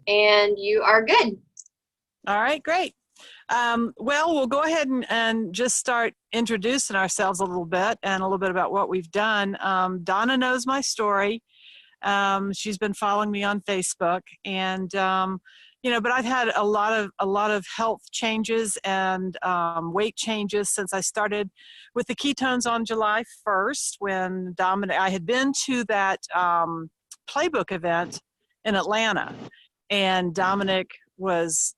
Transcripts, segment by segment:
and you are good. All right, great. Well, we'll go ahead and just start introducing ourselves a little bit and a little bit about what we've done. Donna knows my story. She's been following me on Facebook, and but I've had a lot of health changes and weight changes since I started with the ketones on July 1st. When I had been to that playbook event in Atlanta, and Dominic was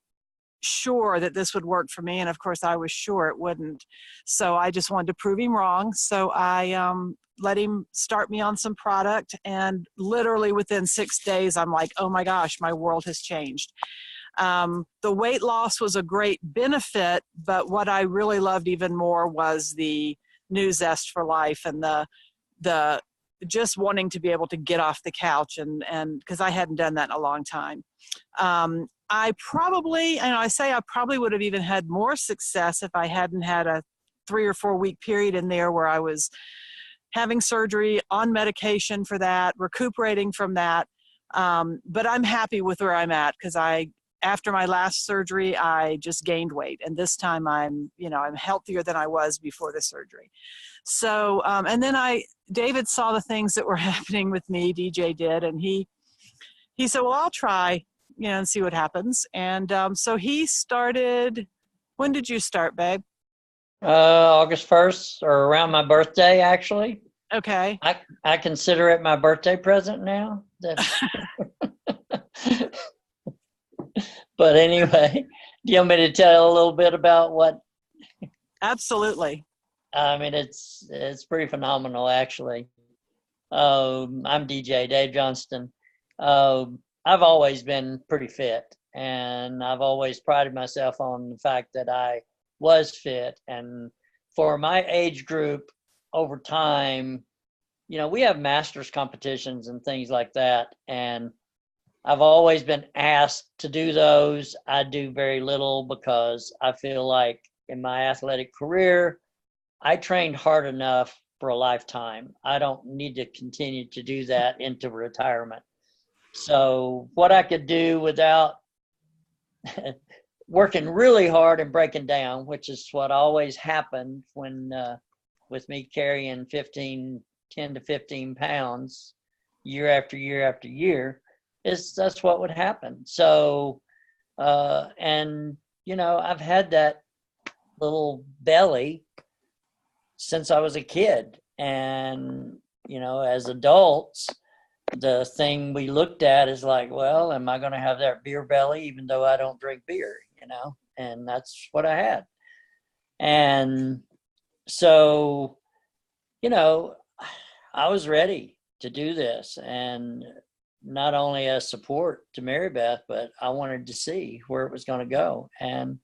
sure that this would work for me, and of course I was sure it wouldn't. So I just wanted to prove him wrong. So I let him start me on some product, and literally within 6 days I'm like, oh my gosh, my world has changed. The weight loss was a great benefit, but what I really loved even more was the new zest for life and the just wanting to be able to get off the couch, and because I hadn't done that in a long time. I probably would have even had more success if I hadn't had a 3 or 4 week period in there where I was having surgery, on medication for that, recuperating from that. But I'm happy with where I'm at, because after my last surgery, I just gained weight, and this time I'm healthier than I was before the surgery. So, and then David saw the things that were happening with me, DJ did, and he said, well, I'll try, and see what happens. And so he started. When did you start, babe? August 1st, or around my birthday, actually. Okay. I consider it my birthday present now. But anyway, do you want me to tell a little bit about what? Absolutely. I mean, it's pretty phenomenal, actually. I'm DJ Dave Johnston. I've always been pretty fit, and I've always prided myself on the fact that I was fit. And for my age group, over time, we have masters competitions and things like that, and I've always been asked to do those. I do very little because I feel like in my athletic career, I trained hard enough for a lifetime. I don't need to continue to do that into retirement. So what I could do without working really hard and breaking down, which is what always happened when with me carrying 10 to 15 pounds year after year after year, that's what would happen. So, and I've had that little belly since I was a kid, and as adults, the thing we looked at is like, well, am I going to have that beer belly even though I don't drink beer, and that's what I had. And so, I was ready to do this, and not only as support to Mary Beth, but I wanted to see where it was going to go. And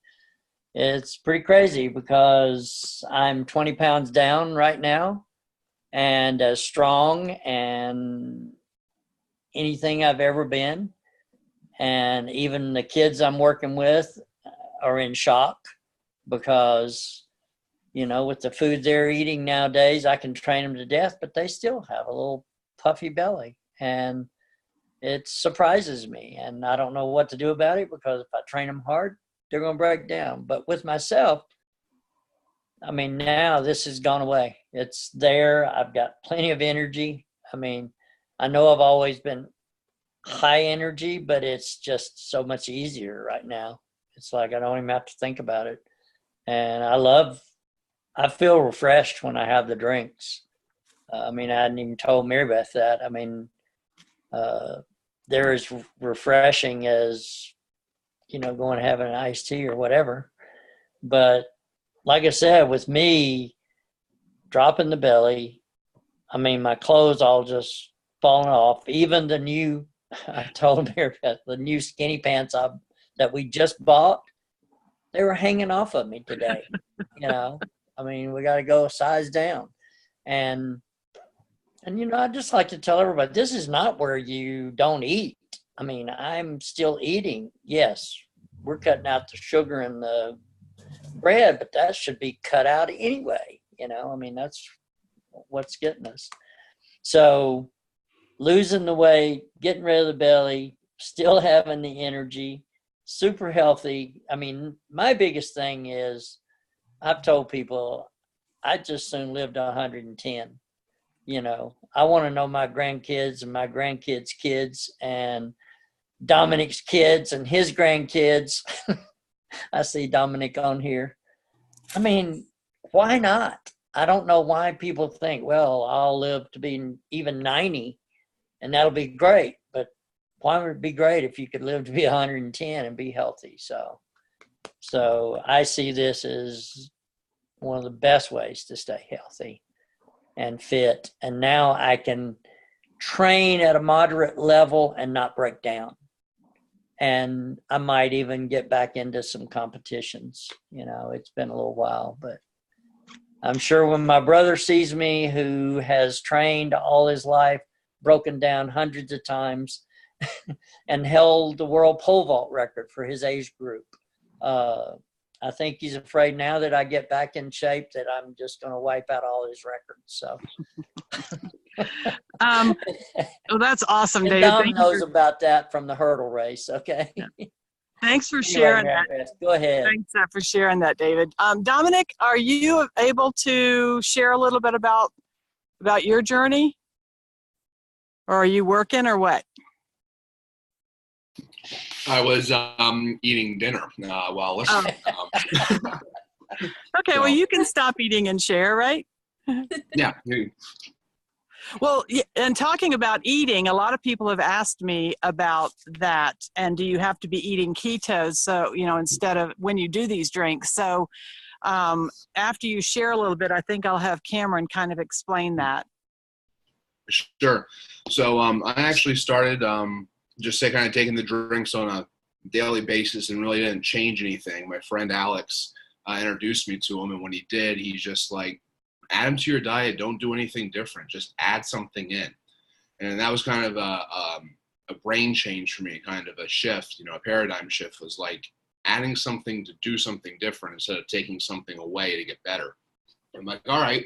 it's pretty crazy because I'm 20 pounds down right now, and as strong and anything I've ever been. And even the kids I'm working with are in shock because, with the food they're eating nowadays, I can train them to death, but they still have a little puffy belly. And it surprises me. And I don't know what to do about it, because if I train them hard, they're going to break down. But with myself, I mean, now this has gone away. It's there. I've got plenty of energy. I mean, I know I've always been high energy, but it's just so much easier right now. It's like I don't even have to think about it. And I feel refreshed when I have the drinks. I mean, I hadn't even told Mary Beth that. I mean, they're as refreshing as, going to have an iced tea or whatever. But like I said, with me dropping the belly, I mean, my clothes all just falling off. Even the new, I told Mary Beth, the new skinny pants that we just bought, they were hanging off of me today. I mean, we got to go a size down. And I'd just like to tell everybody, this is not where you don't eat. I mean, I'm still eating. Yes, we're cutting out the sugar and the bread, but that should be cut out anyway. I mean, that's what's getting us. So losing the weight, getting rid of the belly, still having the energy, super healthy. I mean, my biggest thing is I've told people I just soon live to 110. You know, I want to know my grandkids and my grandkids' kids and Dominic's kids and his grandkids. I see Dominic on here. I mean, why not? I don't know why people think, well, I'll live to be even 90 and that'll be great. But why would it be great if you could live to be 110 and be healthy? So I see this as one of the best ways to stay healthy and fit. And now I can train at a moderate level and not break down. And I might even get back into some competitions. You know, it's been a little while, but I'm sure when my brother sees me, who has trained all his life, broken down hundreds of times, and held the world pole vault record for his age group, I think he's afraid now that I get back in shape that I'm just going to wipe out all his records. So, well, that's awesome, and David. Dom knows about that from the hurdle race. Okay. Yeah. Thanks for sharing that. Go ahead. Thanks for sharing that, David. Dominic, are you able to share a little bit about your journey, or are you working, or what? I was eating dinner while listening. Okay, well, you can stop eating and share, right? Yeah. Well, and talking about eating, a lot of people have asked me about that. And do you have to be eating ketos? So, you know, instead of when you do these drinks. So after you share a little bit, I think I'll have Cameron kind of explain that. Sure. So I actually started just kind of taking the drinks on a daily basis and really didn't change anything. My friend Alex introduced me to him. And when he did, he's just like, add them to your diet. Don't do anything different. Just add something in. And that was kind of a brain change for me, kind of a shift, you know, a paradigm shift. Was like adding something to do something different instead of taking something away to get better. I'm like, all right.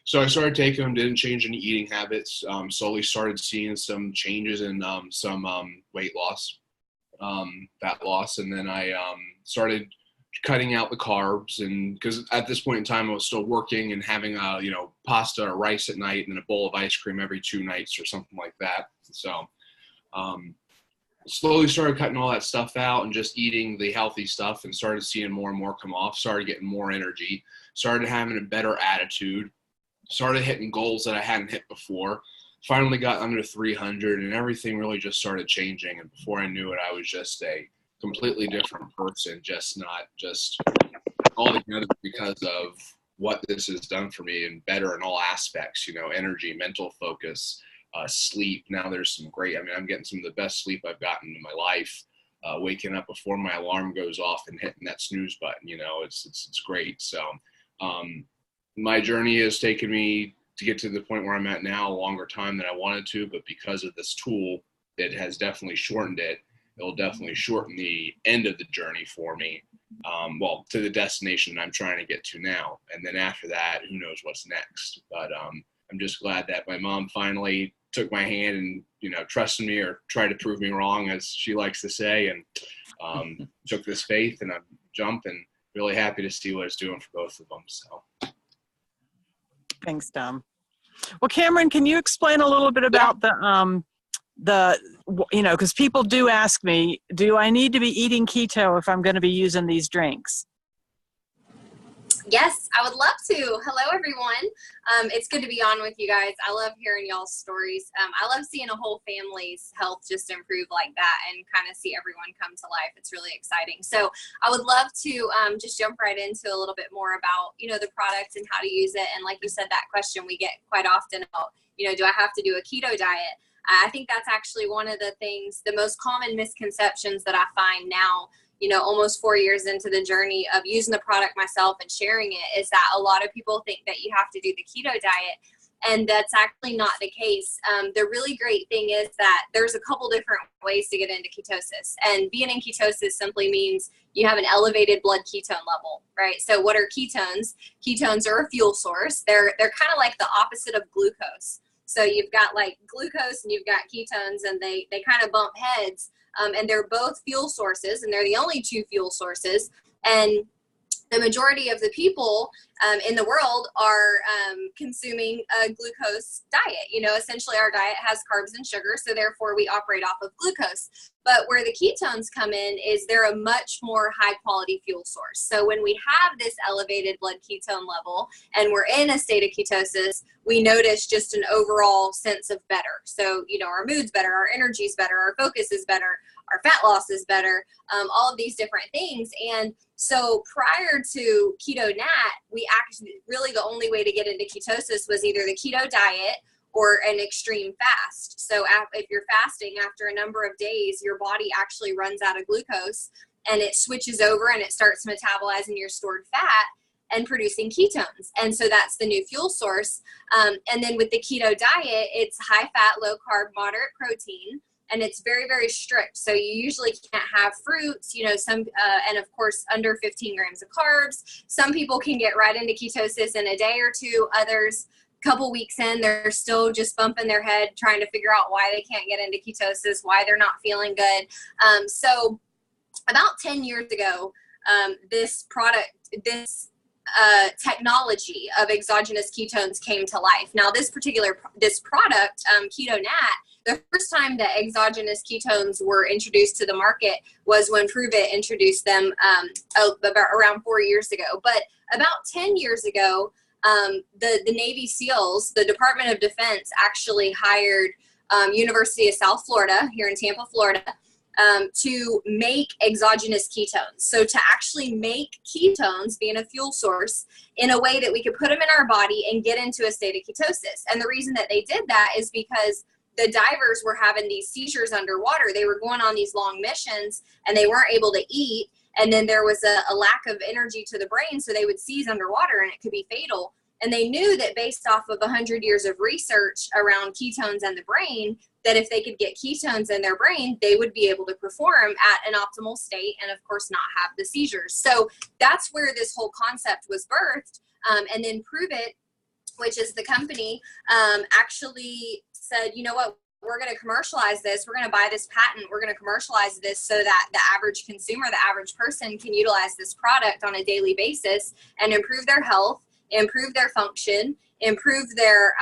So I started taking them, didn't change any eating habits, slowly started seeing some changes in some weight loss, fat loss. And then I started cutting out the carbs, and because at this point in time I was still working and having pasta or rice at night and then a bowl of ice cream every 2 nights or something like that. So slowly started cutting all that stuff out and just eating the healthy stuff, and started seeing more and more come off, started getting more energy, started having a better attitude, started hitting goals that I hadn't hit before, finally got under 300, and everything really just started changing. And before I knew it, I was just a completely different person, just all together, because of what this has done for me, and better in all aspects, you know, energy, mental focus, sleep. Now there's some great, I'm getting some of the best sleep I've gotten in my life, waking up before my alarm goes off and hitting that snooze button, you know, it's great. So my journey has taken me to get to the point where I'm at now a longer time than I wanted to, but because of this tool, it has definitely shortened it. It'll definitely shorten the end of the journey for me, to the destination that I'm trying to get to now. And then after that, who knows what's next. But I'm just glad that my mom finally took my hand and, you know, trusted me, or tried to prove me wrong, as she likes to say, and took this faith and I jumped, and really happy to see what it's doing for both of them. So. Thanks, Dom. Well, Cameron, can you explain a little bit about because people do ask me, do I need to be eating keto if I'm going to be using these drinks? Yes, I would love to. Hello, everyone. It's good to be on with you guys. I love hearing y'all's stories. I love seeing a whole family's health just improve like that, and kind of see everyone come to life. It's really exciting. So I would love to just jump right into a little bit more about, you know, the product and how to use it. And like you said, that question we get quite often about, you know, do I have to do a keto diet? I think that's actually one of the things, the most common misconceptions that I find now, you know, almost 4 years into the journey of using the product myself and sharing it, is that a lot of people think that you have to do the keto diet. And that's actually not the case. The really great thing is that there's a couple different ways to get into ketosis. And being in ketosis simply means you have an elevated blood ketone level, right? So what are ketones? Ketones are a fuel source. They're kind of like the opposite of glucose. So you've got like glucose and you've got ketones, and they kind of bump heads. And they're both fuel sources, and they're the only two fuel sources. And the majority of the people in the world are consuming a glucose diet. You know, essentially our diet has carbs and sugar, so therefore we operate off of glucose. But where the ketones come in is they're a much more high quality fuel source. So when we have this elevated blood ketone level and we're in a state of ketosis, we notice just an overall sense of better. So, you know, our mood's better, our energy's better, our focus is better, our fat loss is better, all of these different things. And so prior to Keto Nat, we actually, really the only way to get into ketosis was either the keto diet or an extreme fast. So if you're fasting, after a number of days, your body actually runs out of glucose and it switches over and it starts metabolizing your stored fat and producing ketones. And so that's the new fuel source. And then with the keto diet, it's high fat, low carb, moderate protein. And it's very, very strict. So you usually can't have fruits, you know, and of course, under 15 grams of carbs. Some people can get right into ketosis in a day or two. Others, a couple weeks in, they're still just bumping their head, trying to figure out why they can't get into ketosis, why they're not feeling good. So about 10 years ago, this technology of exogenous ketones came to life. Now, this product, Keto Nat, the first time that exogenous ketones were introduced to the market was when Pruvit introduced them about around 4 years ago. But about 10 years ago, the Navy SEALs, the Department of Defense, actually hired University of South Florida here in Tampa, Florida, to make exogenous ketones. So to actually make ketones being a fuel source in a way that we could put them in our body and get into a state of ketosis. And the reason that they did that is because the divers were having these seizures underwater. They were going on these long missions and they weren't able to eat. And then there was a lack of energy to the brain, so they would seize underwater and it could be fatal. And they knew that based off of 100 years of research around ketones and the brain, that if they could get ketones in their brain, they would be able to perform at an optimal state and, of course, not have the seizures. So that's where this whole concept was birthed. And then Pruvit, which is the company, actually said, you know what, we're going to commercialize this. We're going to buy this patent. We're going to commercialize this so that the average consumer, the average person can utilize this product on a daily basis and improve their health, improve their function, improve their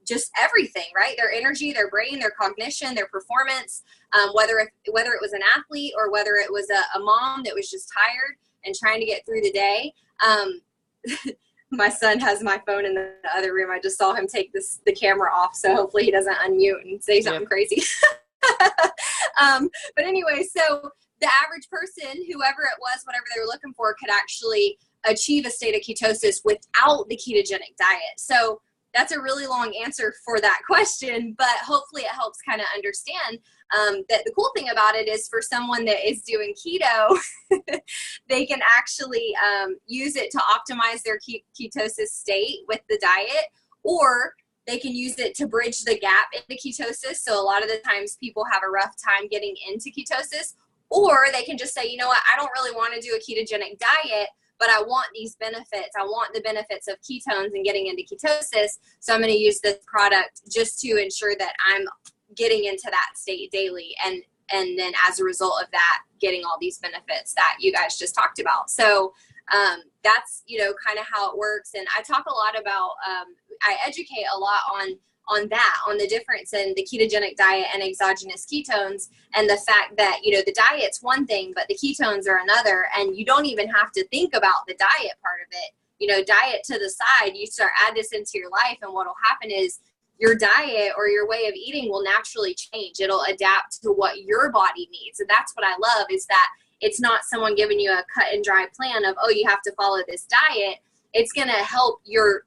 just everything, right? Their energy, their brain, their cognition, their performance, whether it was an athlete or whether it was a mom that was just tired and trying to get through the day. My son has my phone in the other room. I just saw him take the camera off, so hopefully he doesn't unmute and say something crazy. But anyway, so the average person, whoever it was, whatever they were looking for, could actually achieve a state of ketosis without the ketogenic diet. So that's a really long answer for that question, but hopefully it helps kind of understand that the cool thing about it is for someone that is doing keto, they can actually use it to optimize their ketosis state with the diet, or they can use it to bridge the gap into ketosis. So a lot of the times people have a rough time getting into ketosis, or they can just say, you know what, I don't really want to do a ketogenic diet, but I want these benefits. I want the benefits of ketones and getting into ketosis. So I'm going to use this product just to ensure that I'm getting into that state daily. And then as a result of that, getting all these benefits that you guys just talked about. So that's, you know, kind of how it works. And I talk a lot about, I educate a lot on the difference in the ketogenic diet and exogenous ketones, and the fact that, you know, the diet's one thing, but the ketones are another, and you don't even have to think about the diet part of it. You know, diet to the side, you start add this into your life, and what'll happen is your diet or your way of eating will naturally change. It'll adapt to what your body needs. And that's what I love, is that it's not someone giving you a cut and dry plan of, oh, you have to follow this diet. It's going to help your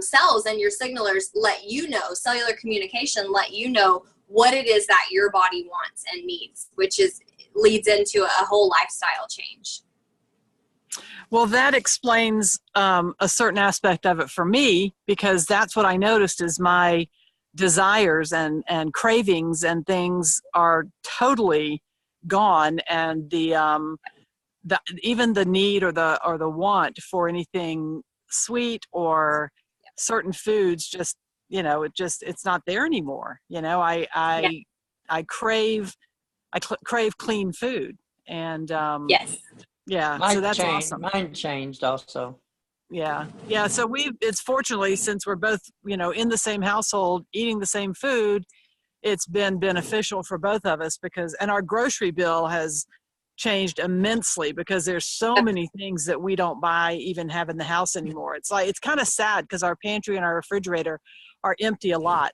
cells and your signalers let you know, cellular communication let you know what it is that your body wants and needs, which leads into a whole lifestyle change. Well, that explains a certain aspect of it for me, because that's what I noticed is my desires and cravings and things are totally gone, and even the need or the want for anything sweet or certain foods just it's not there anymore. I crave clean food, and Yes. yeah, so that's awesome. Mine changed also. Yeah. So it's fortunately, since we're both, in the same household, eating the same food, it's been beneficial for both of us and our grocery bill has changed immensely because there's so many things that we don't buy, even have in the house anymore. It's kind of sad because our pantry and our refrigerator are empty a lot.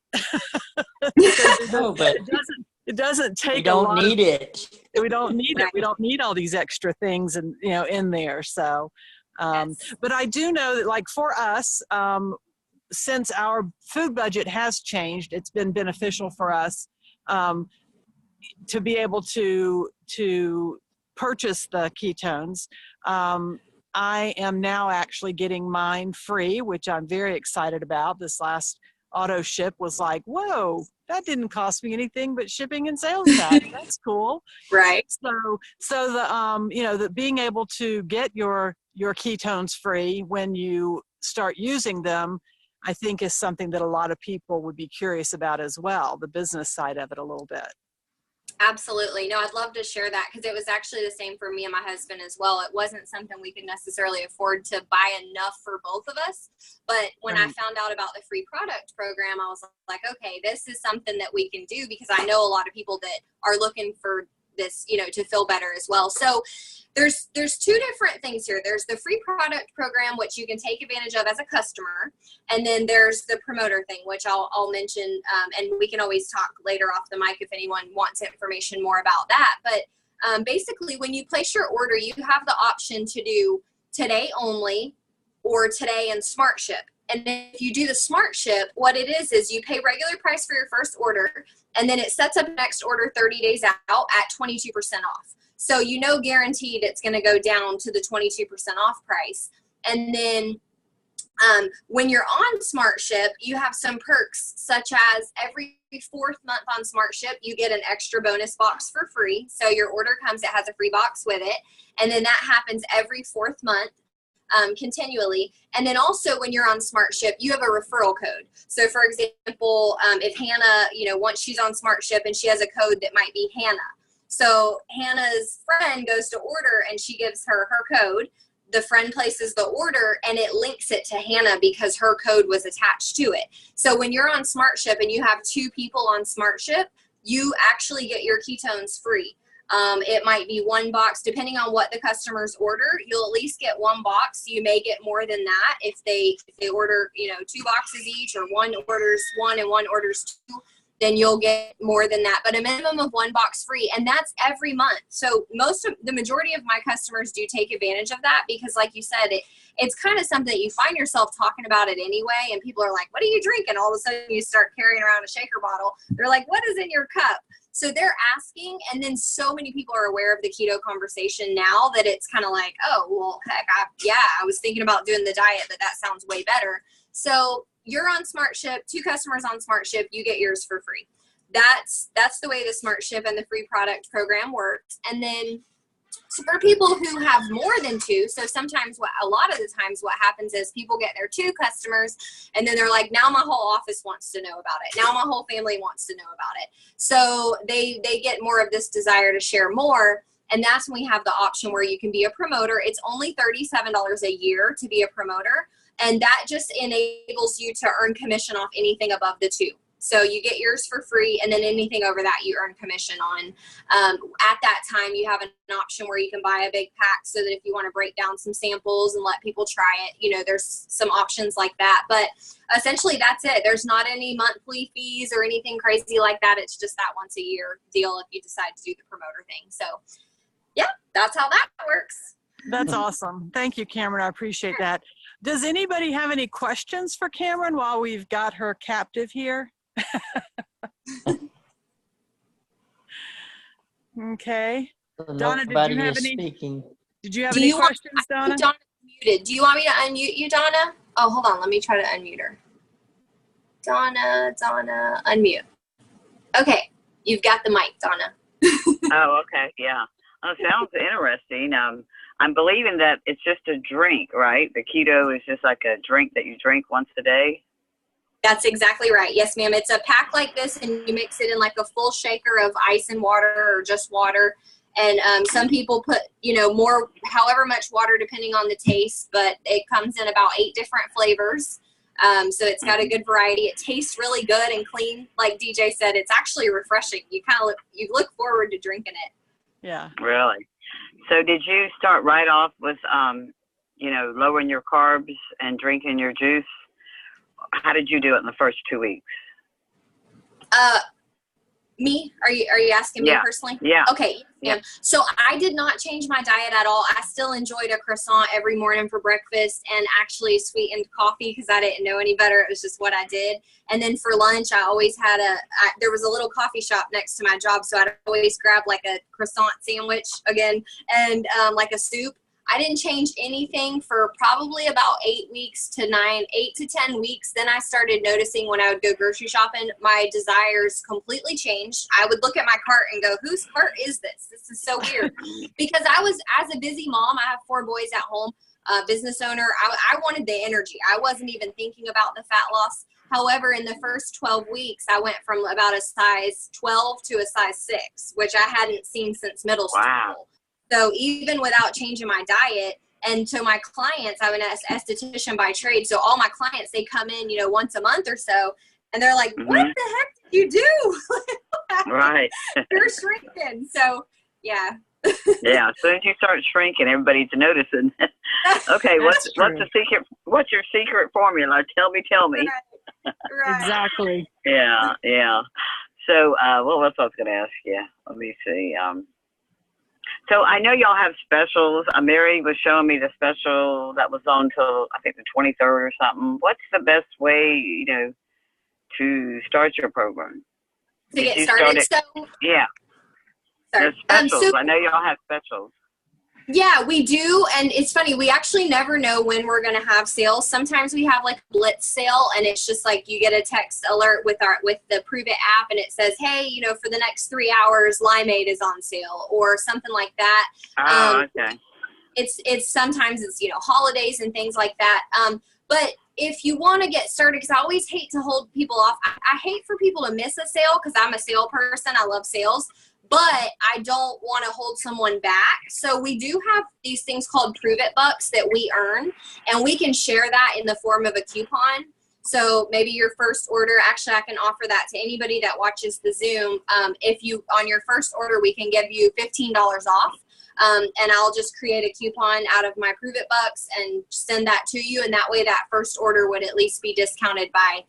It doesn't take a lot. We don't need it. We don't need it. We don't need all these extra things and in there. So, but I do know that, like, for us, since our food budget has changed, it's been beneficial for us to be able to purchase the ketones. I am now actually getting mine free, which I'm very excited about. This last auto ship was like, whoa, that didn't cost me anything but shipping and sales tax. That's cool. Right. So the the being able to get your ketones free when you start using them, I think, is something that a lot of people would be curious about as well, the business side of it a little bit. Absolutely. No, I'd love to share that because it was actually the same for me and my husband as well. It wasn't something we could necessarily afford to buy enough for both of us. But when I found out about the free product program, I was like, okay, this is something that we can do because I know a lot of people that are looking for this, to feel better as well. So there's two different things here. There's the free product program, which you can take advantage of as a customer. And then there's the promoter thing, which I'll mention. And we can always talk later off the mic if anyone wants information more about that. But basically, when you place your order, you have the option to do today only or today and smart ship. And if you do the smart ship, what it is you pay regular price for your first order, and then it sets up next order 30 days out at 22% off. So guaranteed it's going to go down to the 22% off price. And then when you're on Smart Ship, you have some perks, such as every fourth month on Smart Ship, you get an extra bonus box for free. So your order comes, it has a free box with it. And then that happens every fourth month. Continually. And then also when you're on Smart Ship, you have a referral code. So for example, if Hannah, once she's on Smart Ship and she has a code that might be Hannah. So Hannah's friend goes to order and she gives her code. The friend places the order and it links it to Hannah because her code was attached to it. So when you're on Smart Ship and you have two people on Smart Ship, you actually get your ketones free. It might be one box, depending on what the customers order. You'll at least get one box. You may get more than that if they order, 2 boxes each, or one orders 1 and one orders 2. Then you'll get more than that. But a minimum of 1 box free, and that's every month. So the majority of my customers do take advantage of that because, like you said, it's kind of something that you find yourself talking about it anyway, and people are like, "What are you drinking?" All of a sudden, you start carrying around a shaker bottle. They're like, "What is in your cup?" So they're asking, and then so many people are aware of the keto conversation now that it's kind of like, oh, well, heck, I was thinking about doing the diet, but that sounds way better. So you're on Smart Ship, 2 customers on Smart Ship, you get yours for free. That's the way the Smart Ship and the free product program works. And then so for people who have more than 2, so sometimes a lot of the times what happens is people get their 2 customers and then they're like, now my whole office wants to know about it. Now my whole family wants to know about it. So they get more of this desire to share more. And that's when we have the option where you can be a promoter. It's only $37 a year to be a promoter. And that just enables you to earn commission off anything above the 2. So you get yours for free, and then anything over that you earn commission on. At that time, you have an option where you can buy a big pack so that if you want to break down some samples and let people try it, there's some options like that. But essentially, that's it. There's not any monthly fees or anything crazy like that. It's just that once a year deal if you decide to do the promoter thing. So, yeah, that's how that works. That's awesome. Thank you, Cameron. I appreciate that. Does anybody have any questions for Cameron while we've got her captive here? Okay. Donna, did you have any questions, Donna? Donna's muted. Do you want me to unmute you, Donna? Oh, hold on. Let me try to unmute her. Donna, unmute. Okay. You've got the mic, Donna. Oh, okay. Yeah. Sounds interesting. I'm believing that it's just a drink, right? The keto is just like a drink that you drink once a day. That's exactly right. Yes, ma'am. It's a pack like this, and you mix it in like a full shaker of ice and water or just water. And some people put, more, however much water depending on the taste, but it comes in about 8 different flavors. So it's got a good variety. It tastes really good and clean. Like DJ said, it's actually refreshing. You look forward to drinking it. Yeah. Really? So did you start right off with, lowering your carbs and drinking your juice? How did you do it in the first 2 weeks? Me? Are you asking me personally? Yeah. Okay. Yeah. So I did not change my diet at all. I still enjoyed a croissant every morning for breakfast and actually sweetened coffee because I didn't know any better. It was just what I did. And then for lunch, I always had there was a little coffee shop next to my job. So I'd always grab like a croissant sandwich again and like a soup. I didn't change anything for probably about 8 to 10 weeks. Then I started noticing when I would go grocery shopping, my desires completely changed. I would look at my cart and go, whose cart is this? This is so weird. Because as a busy mom, I have 4 boys at home, business owner, I wanted the energy. I wasn't even thinking about the fat loss. However, in the first 12 weeks, I went from about a size 12 to a size 6, which I hadn't seen since middle school. Wow. So even without changing my diet, and so my clients, I'm an esthetician by trade. So all my clients, they come in, once a month or so, and they're like, what the heck did you do? Right. You're shrinking. So yeah. Yeah. As soon as you start shrinking, everybody's noticing. Okay. What's the secret? What's your secret formula? Tell me. Right. Exactly. Yeah. So, what else I was going to ask you? Let me see. So I know y'all have specials. Mary was showing me the special that was on till I think the 23rd or something. What's the best way, to start your program? To get started. Yeah. Sorry. There's specials. I know y'all have specials. Yeah, we do. And it's funny, we actually never know when we're going to have sales. Sometimes we have like a blitz sale, and it's just like you get a text alert with the Prove It app, and it says, hey, for the next 3 hours, Limeade is on sale or something like that. Oh, okay. It's sometimes it's, holidays and things like that. But if you want to get started, because I always hate to hold people off. I hate for people to miss a sale because I'm a sale person. I love sales. But I don't want to hold someone back. So we do have these things called Prove It Bucks that we earn, and we can share that in the form of a coupon. So maybe your first order, actually I can offer that to anybody that watches the Zoom. If you, on your first order, we can give you $15 off. And I'll just create a coupon out of my Prove It Bucks and send that to you. And that way that first order would at least be discounted by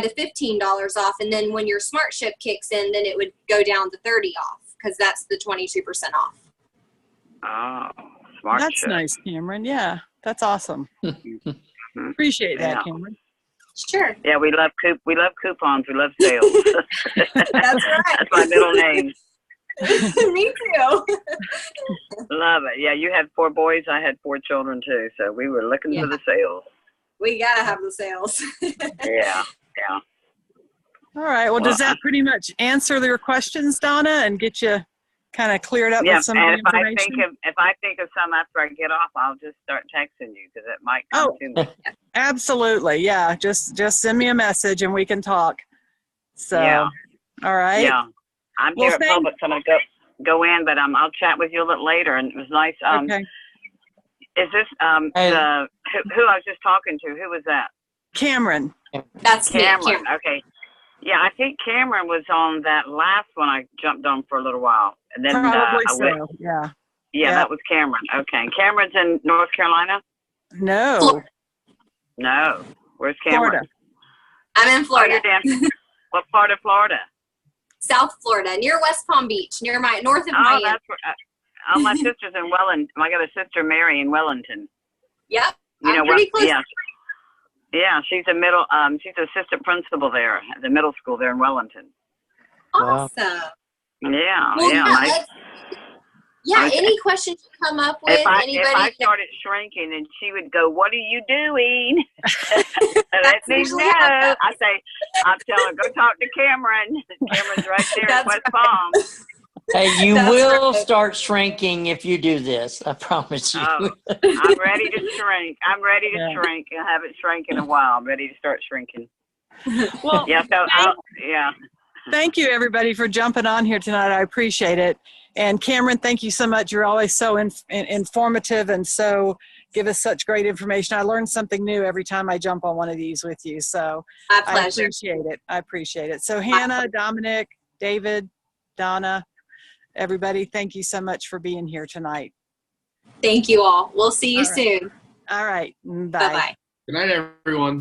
the $15 off. And then when your Smart Ship kicks in, then it would go down to 30 off because that's the 22% off. Oh, Smart Ship. That's nice, Cameron. Yeah, that's awesome. Appreciate that, Cameron. Sure. Yeah, we love coupons. We love sales. That's right. That's my middle name. Me too. Love it. Yeah, you had 4 boys. I had 4 children too. So we were looking for the sales. We got to have the sales. Yeah. All right. Well, does that pretty much answer your questions, Donna, and get you kind of cleared up with some of the information? If I think of some after I get off, I'll just start texting you because it might come to me. Absolutely. Yeah. Just send me a message and we can talk. So, all right. Yeah. I'm here at Publix. I'm going to go in, but I'll chat with you a little later. And it was nice. Okay. Is this who I was just talking to? Who was that? Cameron. That's Cameron. Okay. Yeah, I think Cameron was on that last one I jumped on for a little while. And then Probably so. Yeah. Yeah, that was Cameron. Okay. Cameron's in North Carolina? No. No. Where's Cameron? Florida. I'm in Florida. What part of Florida? South Florida, near West Palm Beach, north of Miami. That's where, my sister's in Wellington. I got a sister, Mary, in Wellington. Yep. Pretty close. Yeah, she's she's assistant principal there at the middle school there in Wellington. Awesome. Yeah, well, any questions you come up with, if I started shrinking and she would go, what are you doing? Let me know. I'll tell her, go talk to Cameron. Cameron's right there in West Palm. Hey, you will start shrinking if you do this. I promise you. I'm ready to shrink. I'm ready to shrink. I haven't shrank in a while. I'm ready to start shrinking. Well, Yeah. So yeah. thank you, everybody, for jumping on here tonight. I appreciate it. And Cameron, thank you so much. You're always so informative and so give us such great information. I learn something new every time I jump on one of these with you. So My I pleasure. appreciate it. I appreciate it. So Hannah, Dominic, David, Donna, everybody, thank you so much for being here tonight. Thank you all. We'll see you All right. soon. All right. Bye. Bye-bye. Good night, everyone.